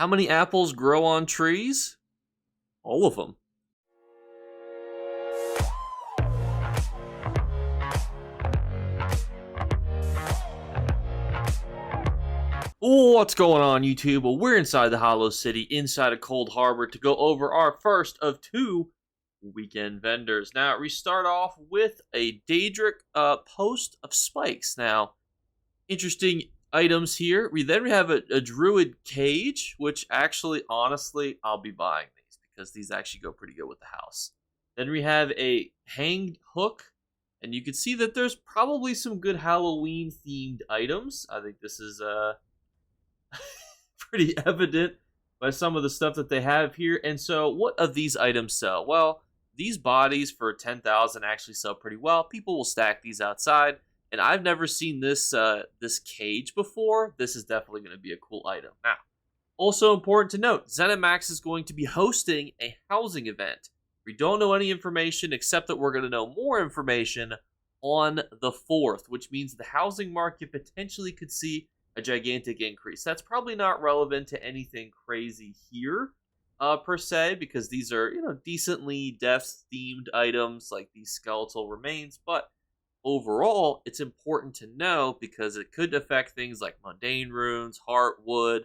How many apples grow on trees? All of them. What's going on, YouTube? Well, we're inside the Hollow City, inside of Cold Harbor, to go over our first of two weekend vendors. Now, we start off with a Daedric post of spikes. Now, interesting items here. We have a Druid cage, which actually, honestly, I'll be buying these because these actually go pretty good with the house. Then we have a hanged hook, and you can see that there's probably some good Halloween-themed items. I think this is pretty evident by some of the stuff that they have here. And so what of these items sell? Well, these bodies for 10,000 actually sell pretty well. People will stack these outside, and I've never seen this this cage before. This is definitely going to be a cool item. Now, also important to note, ZeniMax is going to be hosting a housing event. We don't know any information except that we're going to know more information on the 4th, which means the housing market potentially could see a gigantic increase. That's probably not relevant to anything crazy here, per se, because these are, decently death-themed items like these skeletal remains, but overall, it's important to know because it could affect things like mundane runes, heartwood,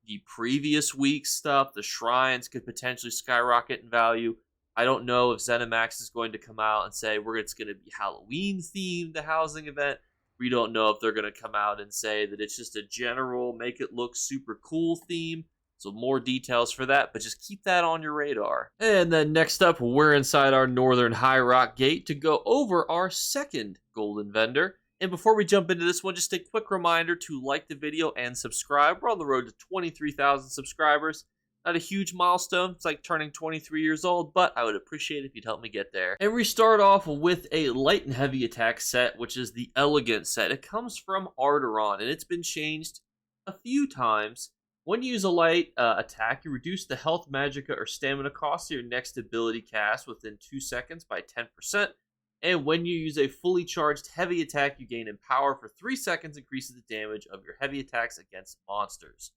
the previous week's stuff. The shrines could potentially skyrocket in value. I don't know if ZeniMax is going to come out and say it's going to be Halloween-themed, the housing event. We don't know if they're going to come out and say that it's just a general make it look super cool theme. So more details for that, but just keep that on your radar. And then next up, we're inside our Northern High Rock Gate to go over our second golden vendor. And before we jump into this one, just a quick reminder to like the video and subscribe. We're on the road to 23,000 subscribers. Not a huge milestone. It's like turning 23 years old, but I would appreciate it if you'd help me get there. And we start off with a light and heavy attack set, which is the Elegant set. It comes from Arteron, and it's been changed a few times. When you use a light attack, you reduce the health, magicka, or stamina cost of your next ability cast within 2 seconds by 10%. And when you use a fully charged heavy attack, you gain Empower for 3 seconds, increases the damage of your heavy attacks against monsters.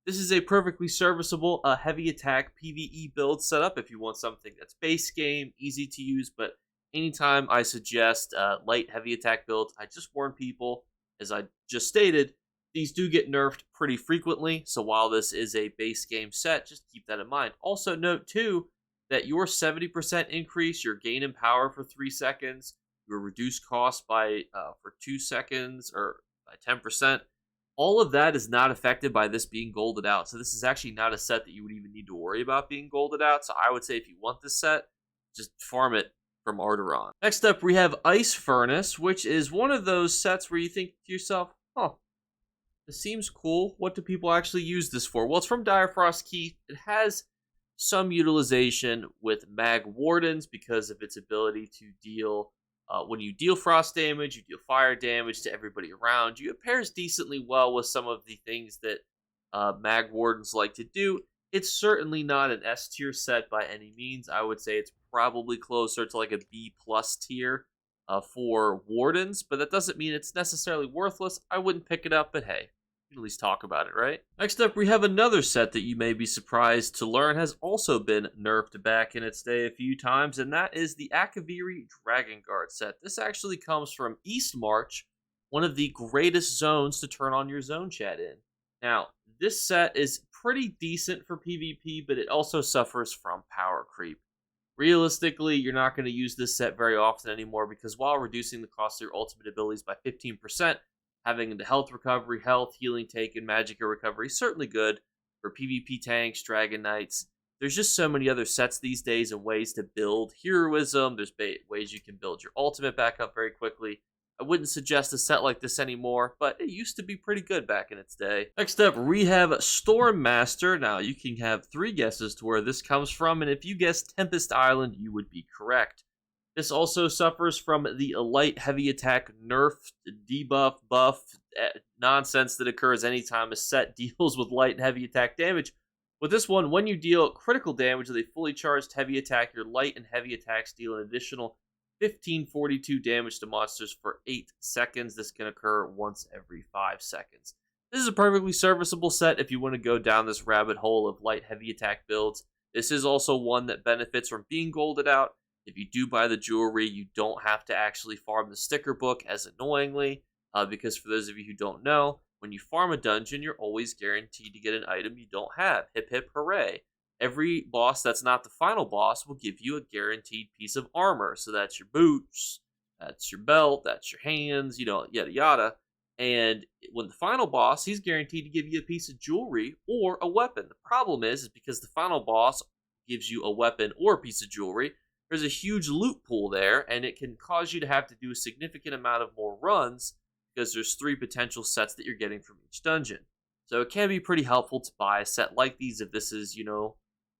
This is a perfectly serviceable heavy attack PvE build setup if you want something that's base game, easy to use, but anytime I suggest light heavy attack builds, I just warn people, as I just stated, these do get nerfed pretty frequently, so while this is a base game set, just keep that in mind. Also note too, that your 70% increase, your gain in power for 3 seconds, your reduced cost by for 2 seconds, or by 10%, all of that is not affected by this being golded out. So this is actually not a set that you would even need to worry about being golded out. So I would say if you want this set, just farm it from Arteron. Next up, we have Ice Furnace, which is one of those sets where you think to yourself, oh, this seems cool. What do people actually use this for? Well, it's from Direfrost Keith. It has some utilization with Mag Wardens because of its ability to deal when you deal frost damage, you deal fire damage to everybody around you. It pairs decently well with some of the things that Mag Wardens like to do. It's certainly not an S tier set by any means. I would say it's probably closer to like a B plus tier for Wardens, but that doesn't mean it's necessarily worthless. I wouldn't pick it up, but hey, we can at least talk about it, right? Next up, we have another set that you may be surprised to learn has also been nerfed back in its day a few times, and that is the Akaviri Dragon Guard set. This actually comes from East March, one of the greatest zones to turn on your zone chat in. Now, this set is pretty decent for PvP, but it also suffers from power creep. Realistically, you're not going to use this set very often anymore because while reducing the cost of your ultimate abilities by 15%, having the health recovery, health, healing taken, magicka recovery is certainly good for PvP tanks, Dragon Knights. There's just so many other sets these days and ways to build heroism. There's ways you can build your ultimate back up very quickly. I wouldn't suggest a set like this anymore, but it used to be pretty good back in its day. Next up, we have Stormmaster. Now, you can have 3 guesses to where this comes from, and if you guessed Tempest Island, you would be correct. This also suffers from the light heavy attack nerf, debuff, buff, nonsense that occurs anytime a set deals with light and heavy attack damage. With this one, when you deal critical damage with a fully charged heavy attack, your light and heavy attacks deal an additional 1542 damage to monsters for 8 seconds. This can occur once every 5 seconds. This is a perfectly serviceable set if you want to go down this rabbit hole of light heavy attack builds. This is also one that benefits from being golded out. If you do buy the jewelry, you don't have to actually farm the sticker book as annoyingly, because for those of you who don't know, when you farm a dungeon, you're always guaranteed to get an item you don't have. Hip hip hooray. Every boss that's not the final boss will give you a guaranteed piece of armor. So that's your boots, that's your belt, that's your hands, yada yada. And when the final boss, he's guaranteed to give you a piece of jewelry or a weapon. The problem is because the final boss gives you a weapon or a piece of jewelry, there's a huge loot pool there, and it can cause you to have to do a significant amount of more runs because there's 3 potential sets that you're getting from each dungeon. So it can be pretty helpful to buy a set like these if this is,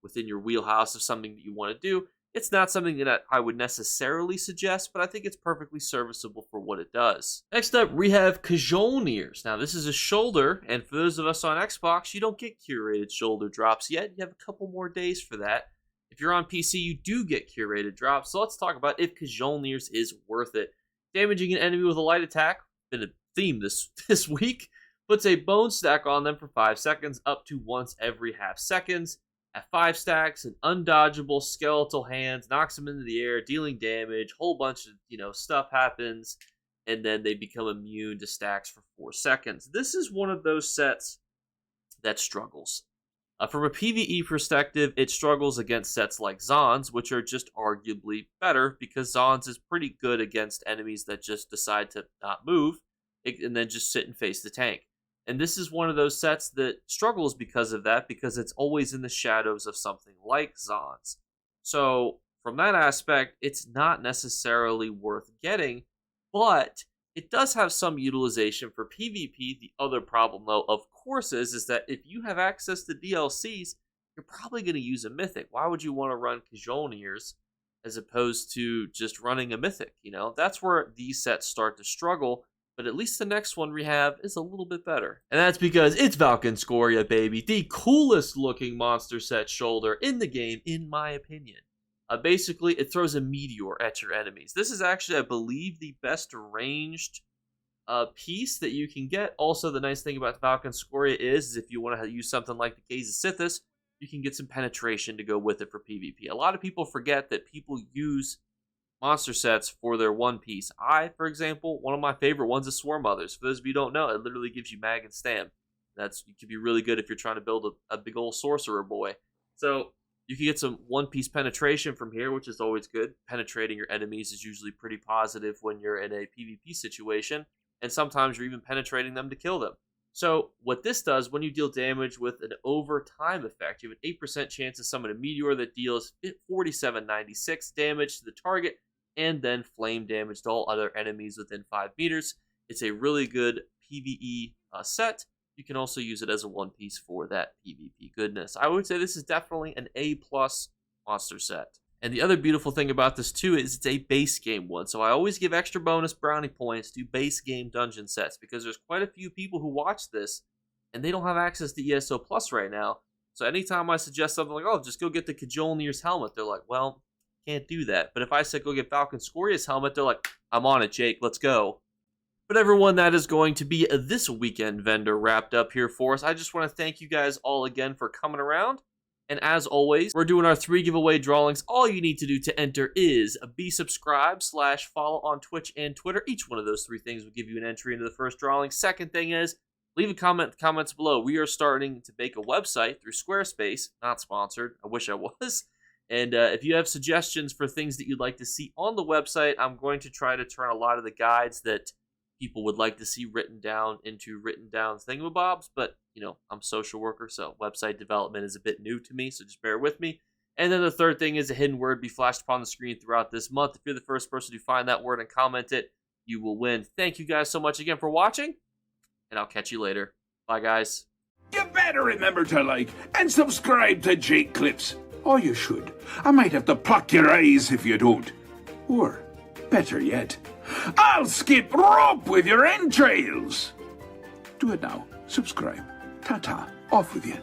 within your wheelhouse of something that you want to do. It's not something that I would necessarily suggest, but I think it's perfectly serviceable for what it does. Next up, we have Kjolnirs. Now, this is a shoulder, and for those of us on Xbox, you don't get curated shoulder drops yet. You have a couple more days for that. If you're on PC, you do get curated drops, so let's talk about if Kjolnirs is worth it. Damaging an enemy with a light attack, been a theme this week, puts a bone stack on them for 5 seconds, up to once every half seconds. At 5 stacks, an undodgeable skeletal hands knocks them into the air, dealing damage. Whole bunch of stuff happens, and then they become immune to stacks for 4 seconds. This is one of those sets that struggles. From a PvE perspective, it struggles against sets like Zons, which are just arguably better because Zons is pretty good against enemies that just decide to not move and then just sit and face the tank. And this is one of those sets that struggles because of that, because it's always in the shadows of something like Zons. So, from that aspect, it's not necessarily worth getting, but it does have some utilization for PvP. The other problem, though, of course, is that if you have access to DLCs, you're probably going to use a Mythic. Why would you want to run Kjolnirs as opposed to just running a Mythic? That's where these sets start to struggle. But at least the next one we have is a little bit better. And that's because it's Valkynscoria, baby. The coolest looking monster set shoulder in the game, in my opinion. Basically, it throws a meteor at your enemies. This is actually, I believe, the best ranged piece that you can get. Also, the nice thing about Valkynscoria is if you want to use something like the Gaze of Sithis, you can get some penetration to go with it for PvP. A lot of people forget that people use monster sets for their one piece. For example, one of my favorite ones is Swarm Mothers. For those of you who don't know, it literally gives you mag and stam. It can be really good if you're trying to build a big old sorcerer boy. So you can get some one-piece penetration from here, which is always good. Penetrating your enemies is usually pretty positive when you're in a PvP situation, and sometimes you're even penetrating them to kill them. So what this does, when you deal damage with an overtime effect, you have an 8% chance to summon a meteor that deals 4796 damage to the target, and then flame damage to all other enemies within 5 meters. It's a really good PvE set. You can also use it as a one piece for that PvP goodness. I would say this is definitely an A+ monster set. And the other beautiful thing about this too is it's a base game one. So I always give extra bonus brownie points to base game dungeon sets because there's quite a few people who watch this and they don't have access to ESO Plus right now. So anytime I suggest something like, oh, just go get the Kjolnir's helmet, they're like, well, can't do that. But if I said go get Valkynscoria's helmet, they're like, I'm on it, Jake, let's go. But everyone, that is going to be this weekend vendor wrapped up here for us. I just want to thank you guys all again for coming around. And as always, we're doing our 3 giveaway drawings. All you need to do to enter is be subscribed / follow on Twitch and Twitter. Each one of those 3 things will give you an entry into the first drawing. Second thing is, leave a comment in the comments below. We are starting to make a website through Squarespace. Not sponsored. I wish I was. And if you have suggestions for things that you'd like to see on the website, I'm going to try to turn a lot of the guides that people would like to see written down into written down thingamabobs. But, I'm a social worker, so website development is a bit new to me, so just bear with me. And then the third thing is a hidden word be flashed upon the screen throughout this month. If you're the first person to find that word and comment it, you will win. Thank you guys so much again for watching, and I'll catch you later. Bye, guys. You better remember to like and subscribe to Jakeclips. Or you should. I might have to pluck your eyes if you don't. Or, better yet, I'll skip rope with your entrails. Do it now. Subscribe. Ta-ta. Off with you.